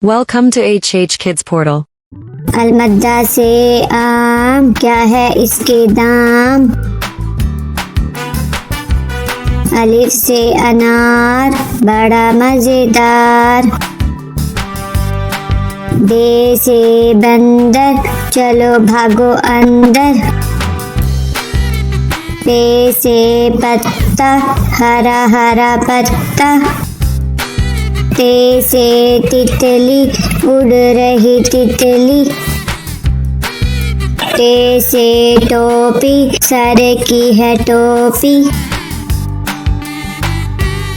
Welcome to HH Kids Portal. अलमद्दा से आम, क्या है इसके दाम। अलिफ से अनार, बड़ा मजेदार। बे से बंदर, चलो भागो अंदर। पे से पत्ता, हरा हरा पत्ता। ते से तितली, उड़ रही तितली। टे से टोपी, सर की है टोपी।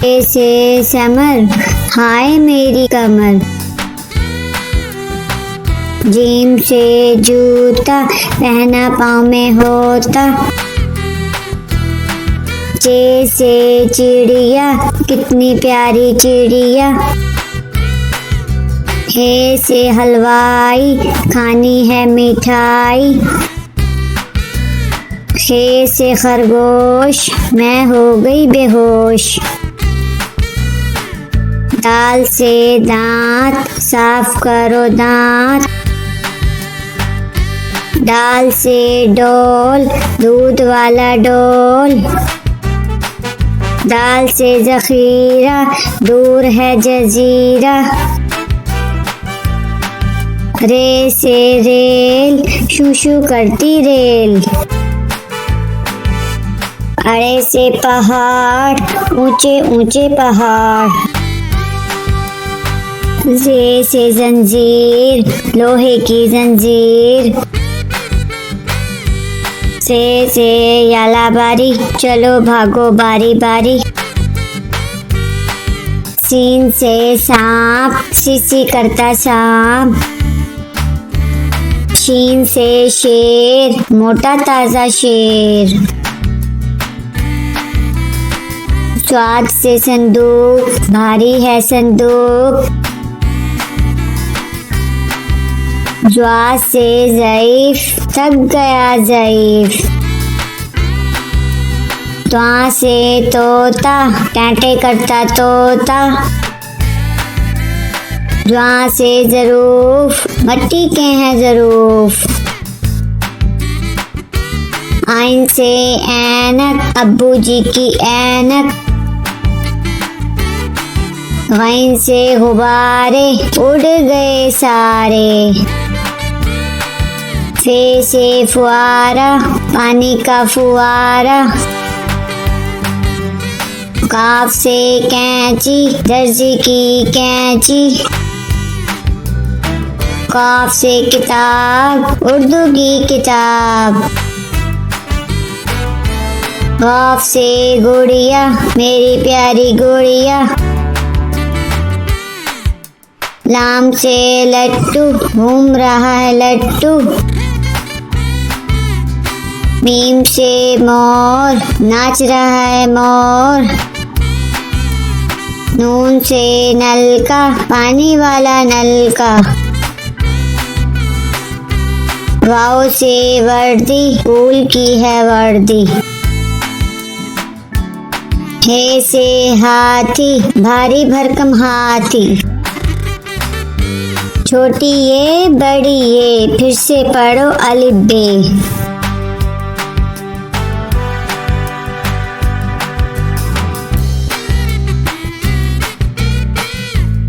टे से समर, हाय मेरी कमर। जीम से जूता, पहना पाँव में होता। चे से चिड़िया, कितनी प्यारी चिड़िया। हे से हलवाई, खानी है मिठाई। खे से खरगोश, मैं हो गई बेहोश। दाल से दांत, साफ करो दांत। दाल से डोल, दूध वाला डोल। दाल से जखीरा, दूर है जजीरा। रे से रेल, शू शू करती रेल। अड़े से पहाड़, ऊंचे ऊंचे पहाड़। जे से जंजीर, लोहे की जंजीर। से याला बारी, चलो भागो बारी बारी। सीन से सांप, सीसी करता सांप। शीन से शेर, मोटा ताजा शेर। स्वाद से संदूक, भारी है संदूक। ज्वा से ज़ईफ, थक गया ज़ईफ। त्वा से तोता, टांटे करता तोता। ज्वा से ज़रूफ, मट्टी के हैं ज़रूफ। आइन से ऐनक, अब्बू जी की ऐनक। गैन से गुब्बारे, उड़ गए सारे। फे से फुआरा, पानी का फुआरा। काफ से कैंची, दर्जी की कैंची। काफ से किताब, उर्दू की किताब। काफ से गुड़िया, मेरी प्यारी गुड़िया। लाम से लट्टू, घूम रहा है लट्टू। मीम से मोर, नाच रहा है मोर। नून से नलका, पानी वाला नलका। वाव से वर्दी, फूल की है वर्दी। हे से हाथी, भारी भरकम हाथी। छोटी ये, बड़ी ये, फिर से पढ़ो अलिफ बे।